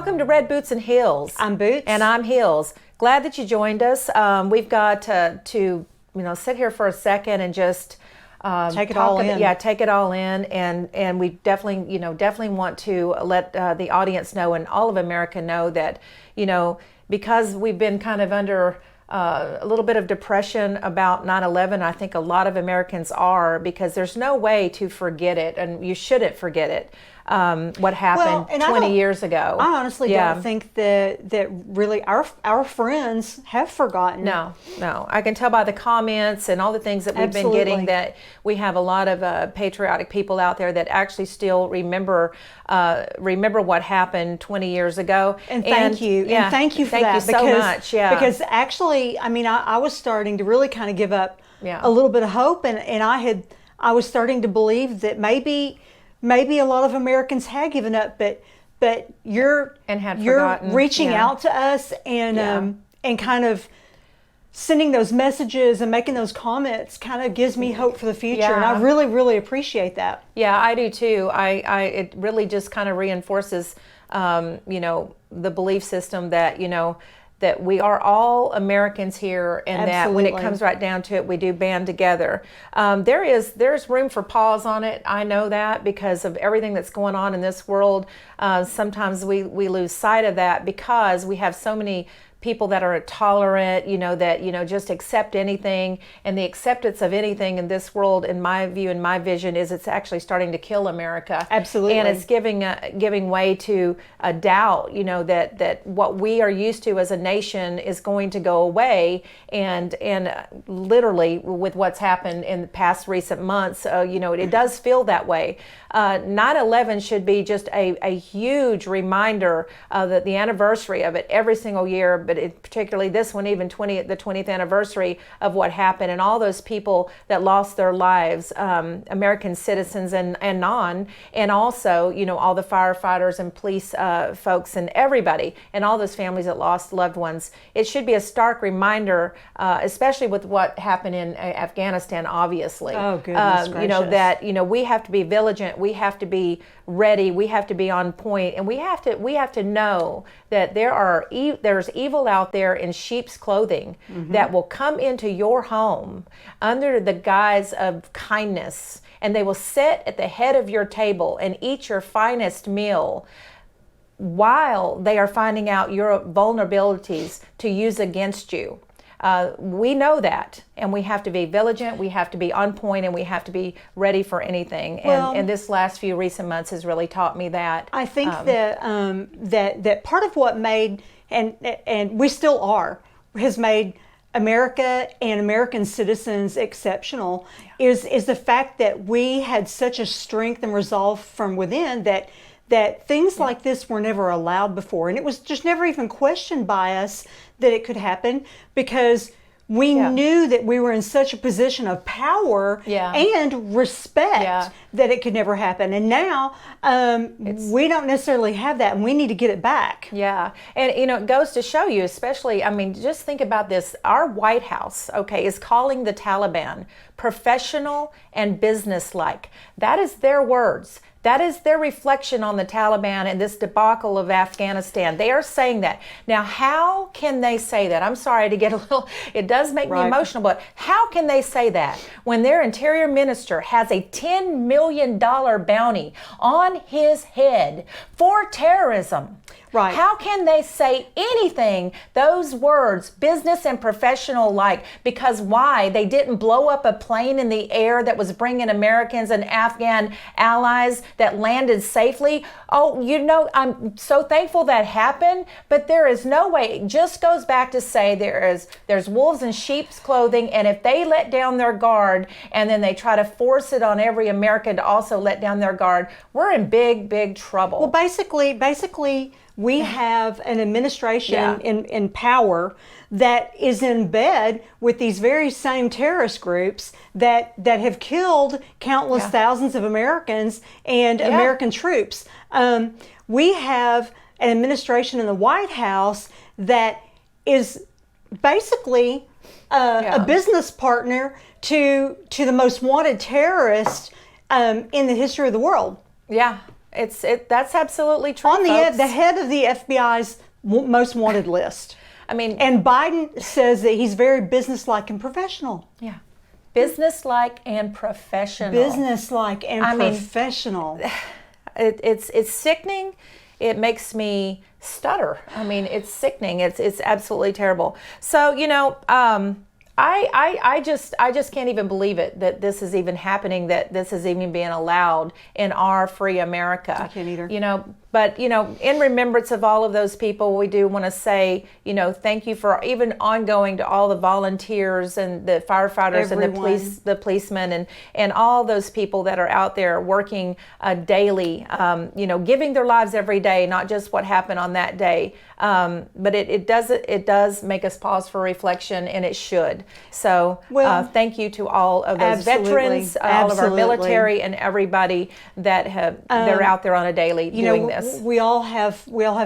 welcome to Red Boots and Heels. I'm Boots. And I'm Heels. Glad that you joined us. We've got to sit here for a second and just take it all in. Yeah, take it all in, and we definitely want to let the audience know and all of America know that, because we've been kind of under a little bit of depression about 9/11. I think a lot of Americans are, because there's no way to forget it, and you shouldn't forget it. What happened 20 years ago. I honestly don't think that really our friends have forgotten. No. I can tell by the comments and all the things that we've been getting that we have a lot of patriotic people out there that actually still remember what happened 20 years ago. And thank you. Yeah, and thank you for that. Thank you so much. Yeah. Because actually, I was starting to really kind of give up a little bit of hope, and I was starting to believe that maybe a lot of Americans had given up, but you're reaching out to us and kind of sending those messages and making those comments kind of gives me hope for the future, and I really, really appreciate that. Yeah, I do too. It really just kind of reinforces, the belief system that that we are all Americans here, and that when it comes right down to it, we do band together. There's room for pause on it. I know that because of everything that's going on in this world. Sometimes we lose sight of that because we have so many people that are tolerant, that just accept anything, and the acceptance of anything in this world, in my view and my vision, is it's actually starting to kill America. Absolutely. And it's giving way to a doubt, that what we are used to as a nation is going to go away, and literally with what's happened in the past recent months, it does feel that way. 9/11 should be just a huge reminder that the anniversary of it every single year, but particularly this one, even the 20th anniversary of what happened, and all those people that lost their lives, American citizens and non, and also all the firefighters and police folks and everybody, and all those families that lost loved ones. It should be a stark reminder, especially with what happened in Afghanistan, obviously. Oh, goodness gracious. That we have to be vigilant, we have to be ready, we have to be on point, and we have to know that there's evil out there in sheep's clothing that will come into your home under the guise of kindness, and they will sit at the head of your table and eat your finest meal while they are finding out your vulnerabilities to use against you. We know that, and we have to be vigilant, we have to be on point, and we have to be ready for anything. And this last few recent months has really taught me that. I think that part of what made, and we still are, has made America and American citizens exceptional is the fact that we had such a strength and resolve from within that things like this were never allowed before, and it was just never even questioned by us that it could happen, because we knew that we were in such a position of power and respect that it could never happen. And now we don't necessarily have that, and we need to get it back. Yeah, and it goes to show you, especially, just think about this. Our White House, is calling the Taliban professional and businesslike. That is their words. That is their reflection on the Taliban and this debacle of Afghanistan. They are saying that. Now, how can they say that? I'm sorry to get a little, it does make me emotional, but how can they say that when their interior minister has a $10 million bounty on his head for terrorism? Right. How can they say anything, those words, business and professional like? Because why? They didn't blow up a plane in the air that was bringing Americans and Afghan allies that landed safely. Oh, I'm so thankful that happened, but there is no way. It just goes back to say there's wolves in sheep's clothing, and if they let down their guard and then they try to force it on every American to also let down their guard, we're in big, big trouble. Well, basically, we have an administration in power that is in bed with these very same terrorist groups that have killed countless thousands of Americans and American troops. We have an administration in the White House that is basically a business partner to the most wanted terrorist in the history of the world. Yeah. That's absolutely true. On folks. the head of the FBI's most wanted list. I mean, and Biden says that he's very businesslike and professional. Yeah, businesslike and professional. Businesslike and professional. It's sickening. It makes me stutter. I mean, it's sickening. It's absolutely terrible. So I just can't even believe it that this is even happening, that this is even being allowed in our free America. I can't either. But in remembrance of all of those people, we do want to say, thank you for even ongoing to all the volunteers and the firefighters Everyone. and the policemen and all those people that are out there working daily, giving their lives every day, not just what happened on that day. But it does make us pause for reflection, and it should. So thank you to all of those veterans, all of our military, and everybody that they're out there on a daily doing this. We all have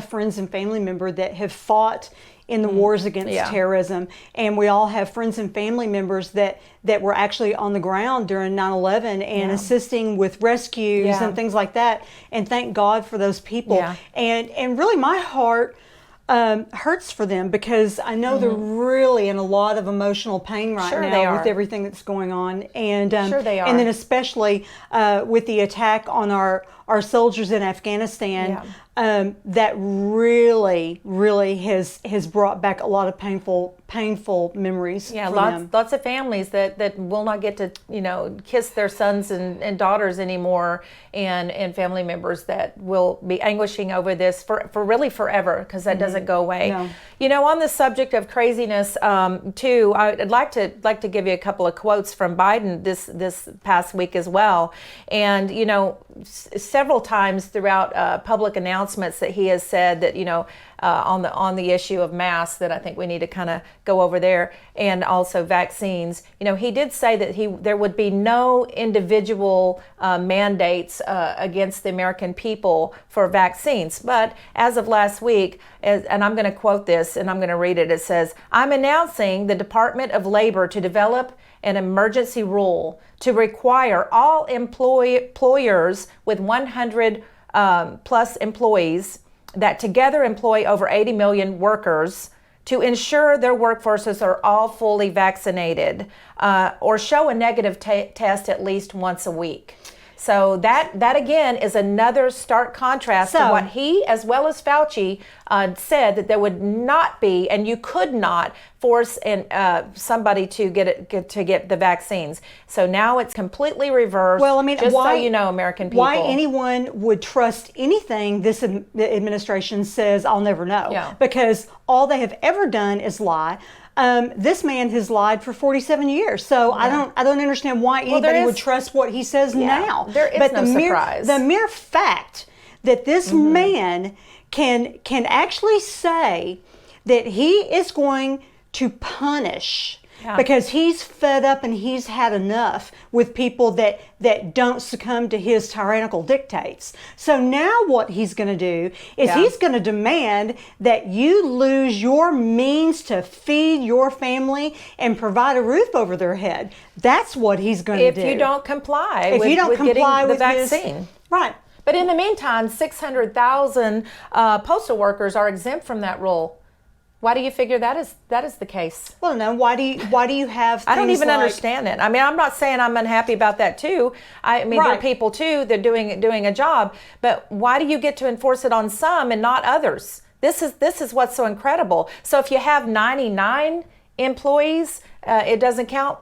friends and family members that have fought in the wars against terrorism, and we all have friends and family members that were actually on the ground during 9/11 and assisting with rescues and things like that. And thank God for those people. Yeah. And really, my heart hurts for them, because I know they're really in a lot of emotional pain right now with everything that's going on. And sure they are. And then especially with the attack on our soldiers in Afghanistan, that really has brought back a lot of painful memories. Yeah, for lots of families that will not get to kiss their sons and daughters anymore, and family members that will be anguishing over this for really forever, because that doesn't go away. No. On the subject of craziness, too, I'd like to give you a couple of quotes from Biden this past week as well, and several times throughout public announcements that he has said that on the issue of masks, that I think we need to kind of go over there, and also vaccines. He did say that there would be no individual mandates against the American people for vaccines. But as of last week, and I'm going to quote this and I'm going to read it, it says, "I'm announcing the Department of Labor to develop an emergency rule to require all employers with 100 plus employees that together employ over 80 million workers to ensure their workforces are all fully vaccinated or show a negative test at least once a week." So that again is another stark contrast to what he, as well as Fauci, said, that there would not be, and you could not force somebody to get the vaccines. So now it's completely reversed. Well, I mean, just so you know, American people, why anyone would trust anything this administration says, I'll never know. Yeah. Because all they have ever done is lie. This man has lied for 47 years, so I don't understand why anybody would trust what he says now. There is no surprise. The mere fact that this man can actually say that he is going to punish because he's fed up and he's had enough with people that don't succumb to his tyrannical dictates. So now what he's going to do is he's going to demand that you lose your means to feed your family and provide a roof over their head. That's what he's going to do. If you don't comply with getting the vaccine. Right. But in the meantime, 600,000 postal workers are exempt from that rule. Why do you figure that is the case? Well, no. Why do you have? I don't even understand it. I mean, I'm not saying I'm unhappy about that too. I mean, there are people too. They're doing a job, but why do you get to enforce it on some and not others? This is what's so incredible. So if you have 99 employees, it doesn't count.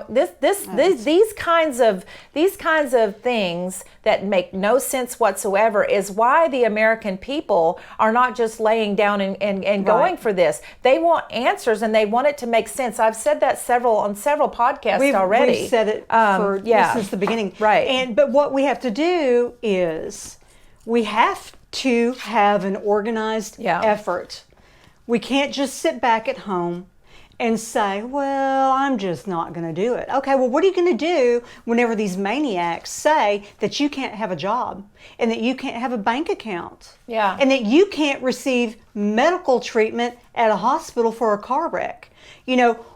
These kinds of things that make no sense whatsoever is why the American people are not just laying down and going for this. They want answers, and they want it to make sense. I've said that on several podcasts already. We've said it since the beginning. Right. But what we have to do is we have to have an organized effort. We can't just sit back at home and say, well, I'm just not going to do it. Okay, well, what are you going to do whenever these maniacs say that you can't have a job and that you can't have a bank account and that you can't receive medical treatment at a hospital for a car wreck?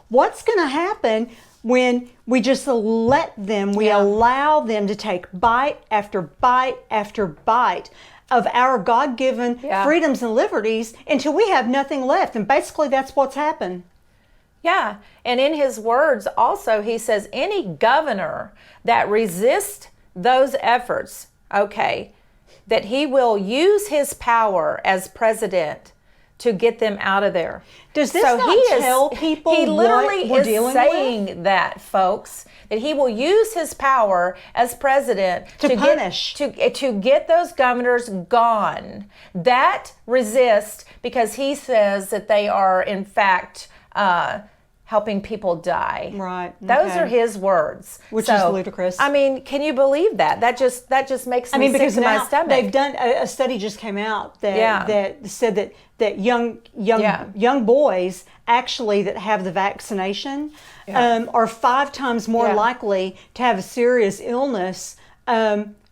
What's going to happen when we just let them, we allow them to take bite after bite after bite of our God-given freedoms and liberties until we have nothing left. And basically that's what's happened. Yeah. And in his words also, he says, any governor that resists those efforts, okay, that he will use his power as president to get them out of there. Does this tell people he literally what we're is dealing saying with? that, folks, that he will use his power as president to punish, to get those governors gone that resist, because he says that they are in fact helping people die. Right. Those are his words. Which is ludicrous. I mean, can you believe that? That just makes me sick to my stomach. They've done a study just came out that said that young boys actually that have the vaccination are 5 times more likely to have a serious illness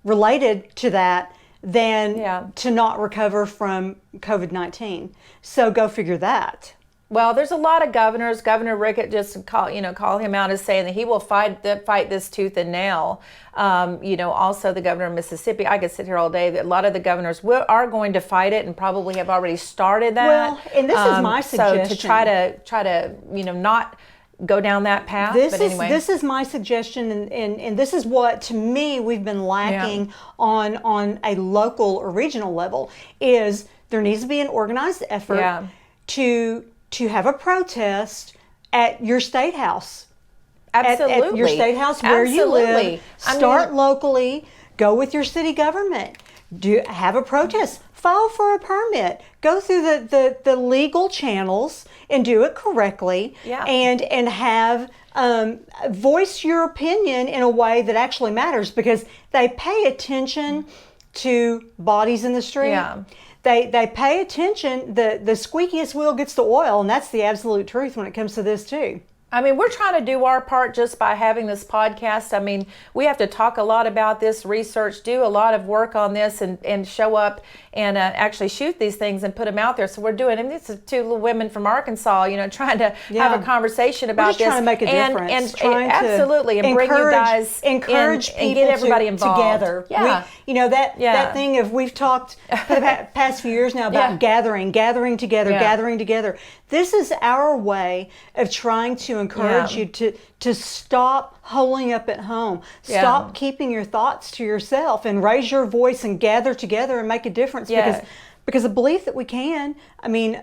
related to that than to not recover from COVID-19. So go figure that. Well, there's a lot of governors. Governor Rickett just call him out as saying that he will fight this tooth and nail. Also the governor of Mississippi. I could sit here all day. A lot of the governors are going to fight it and probably have already started that. Well, and this is my suggestion. So to try to not go down that path. This is my suggestion, and this is what to me we've been lacking on a local or regional level. Is there needs to be an organized effort to have a protest at your state house. Absolutely. At your state house where you live. Start locally. Go with your city government. Have a protest. File for a permit. Go through the legal channels and do it correctly. Yeah. And have voice your opinion in a way that actually matters, because they pay attention to bodies in the street. Yeah. They pay attention. The squeakiest wheel gets the oil, and that's the absolute truth when it comes to this too. I mean, we're trying to do our part just by having this podcast. I mean, we have to talk a lot about this, research, do a lot of work on this, and show up and actually shoot these things and put them out there. So we're doing, and this is 2 little women from Arkansas, trying to have a conversation about this. Trying to make a difference. Absolutely, and bring you guys encourage and get everybody involved together. Yeah. That thing of we've talked for the past few years now about gathering together. This is our way of trying to encourage you to stop holing up at home. Stop keeping your thoughts to yourself and raise your voice and gather together and make a difference. Because I believe that we can. I mean,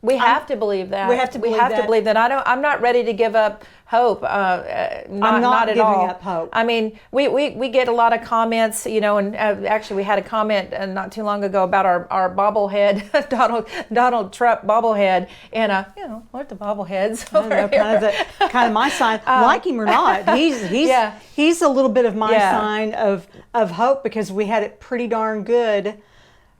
we have to believe that. We have to believe that. I'm not ready to give up hope. I'm not at giving all. up hope. I mean, we get a lot of comments, and actually we had a comment not too long ago about our bobblehead, Donald Trump bobblehead, and what the bobbleheads over here. Kind of my sign, like him or not. He's a little bit of my sign of hope, because we had it pretty darn good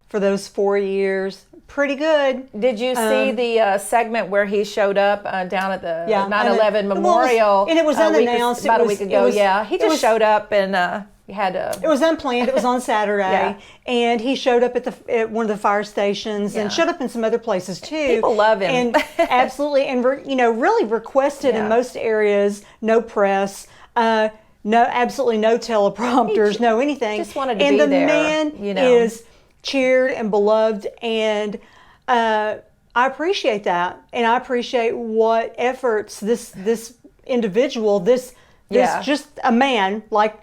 for those 4 years. Pretty good. Did you see the segment where he showed up down at the 9/11 memorial? And it was unannounced. About a week ago. He just showed up and he had a... It was unplanned. It was on Saturday. And he showed up at one of the fire stations and showed up in some other places too. People love him. And absolutely. And really requested in most areas, no press, absolutely no teleprompters, no anything. Just wanted to be there. And the man is cheered and beloved, and I appreciate that, and I appreciate what efforts this individual, this just a man like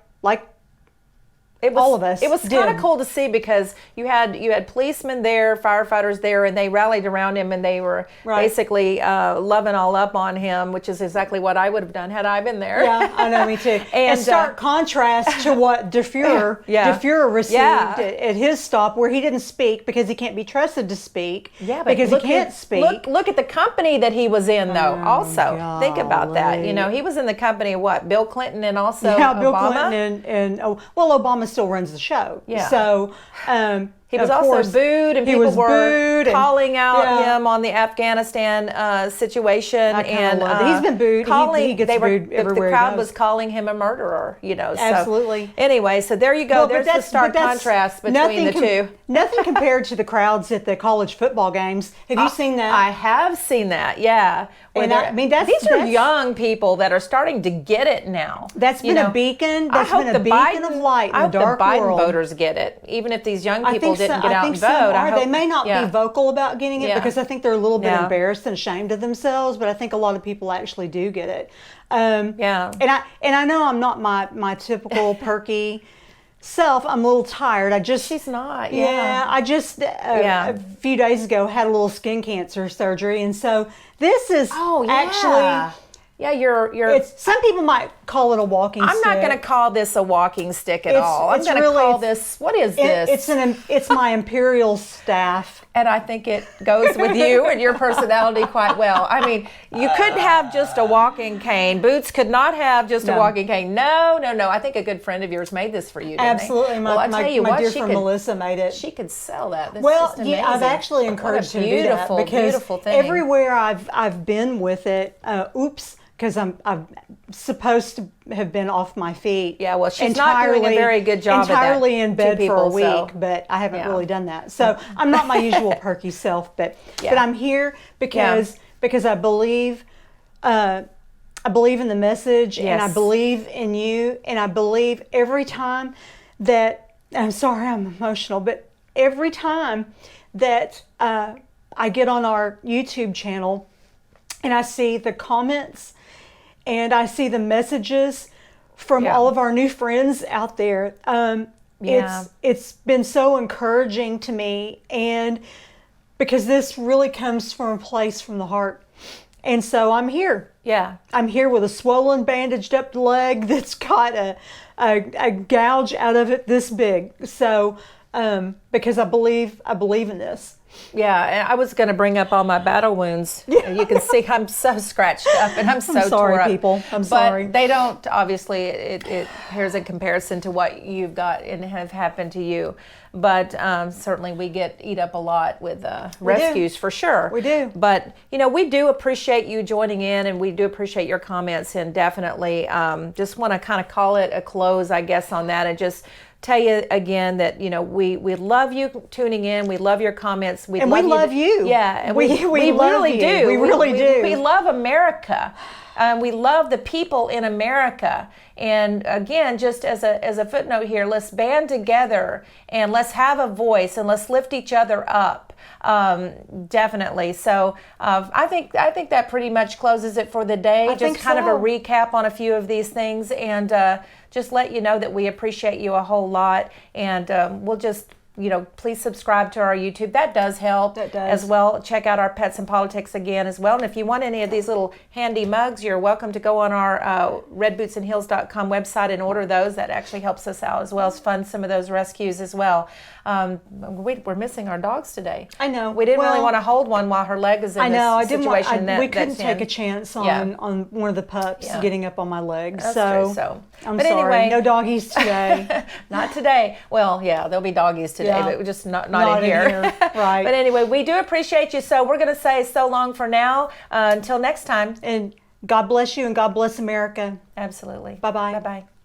all of us. It was kind of cool to see, because you had policemen there, firefighters there, and they rallied around him, and they were basically loving all up on him, which is exactly what I would have done had I been there. Yeah, I know, me too. And stark contrast to what De Fuhrer received at his stop, where he didn't speak because he can't be trusted to speak. Yeah, because he can't speak. Look at the company that he was in, though. Also, think about that. He was in the company of what? Bill Clinton and also Obama. Bill Clinton and Obama still runs the show. Yeah. So, He was of also course, booed, and he people was were booed and- calling out yeah. him on the Afghanistan situation. I kinda love it. He's been booed. He gets booed everywhere the he crowd goes. was calling him a murderer. You know, so Absolutely. anyway, so there you go. Well, There's the stark contrast between the two. Nothing compared to the crowds at the college football games. Have you seen that? I have seen that. Yeah. And I mean, these are young people that are starting to get it now. That's been a beacon. That's been a beacon of light in the dark world. I hope the Biden world. voters get it, even if these young people didn't so. get out and vote. They may not be vocal about getting it because I think they're a little bit embarrassed and ashamed of themselves. But I think a lot of people actually do get it. And I know I'm not my typical perky self. I'm a little tired. She's not. Yeah. I just a few days ago had a little skin cancer surgery, and so this is actually. Yeah, you're. Some people might call it a walking stick. I'm not going to call this a walking stick at all. I'm going to call this. What is this? It's my imperial staff, and I think it goes with you and your personality quite well. I mean, you couldn't have just a walking cane. Boots could not have just a walking cane. No. I think a good friend of yours made this for you. Didn't Absolutely, they? my dear friend Melissa made it. She could sell that. That's well, just amazing. I've actually encouraged her to do that because beautiful thing. Everywhere I've been with it. Because I'm supposed to have been off my feet. Yeah, well, she's not doing a very good job entirely of that in bed people, for a week, but I haven't really done that. So I'm not my usual perky self, but I'm here because I believe in the message, and I believe in you, and I believe every time that I'm sorry I'm emotional, but every time that I get on our YouTube channel and I see the comments. And I see the messages from all of our new friends out there. It's been so encouraging to me, and because this really comes from a place from the heart. And so I'm here. Yeah. I'm here with a swollen, bandaged up leg that's got a gouge out of it this big. So because I believe in this. Yeah, and I was going to bring up all my battle wounds. You can see I'm so scratched up, and I'm so sorry, tore up. people. I'm sorry. But they don't, obviously, it here's in comparison to what you've got and have happened to you. But certainly we get eat up a lot with rescues, for sure. We do. But, we do appreciate you joining in, and we do appreciate your comments, and definitely just want to kind of call it a close, I guess, on that, and just tell you again that we love you tuning in. We love your comments. We love you. Yeah, and we really do. We really do. We love America. We love the people in America. And again, just as a footnote here, let's band together and let's have a voice and let's lift each other up. Definitely. So I think that pretty much closes it for the day. Just kind of a recap on a few of these things, and just let you know that we appreciate you a whole lot, and we'll just please subscribe to our YouTube. That does help. That does. As well. Check out our Pets and Politics again as well. And if you want any of these little handy mugs, you're welcome to go on our redbootsandheels.com website and order those. That actually helps us out as well as fund some of those rescues as well. We're missing our dogs today. I know. We didn't really want to hold one while her leg is in this situation. We couldn't take a chance on one of the pups getting up on my leg. That's so true. I'm but sorry. Anyway, no doggies today. Not today. Well, there'll be doggies today, but just not in here. Right. But anyway, we do appreciate you. So we're going to say so long for now. Until next time. And God bless you and God bless America. Absolutely. Bye-bye. Bye-bye.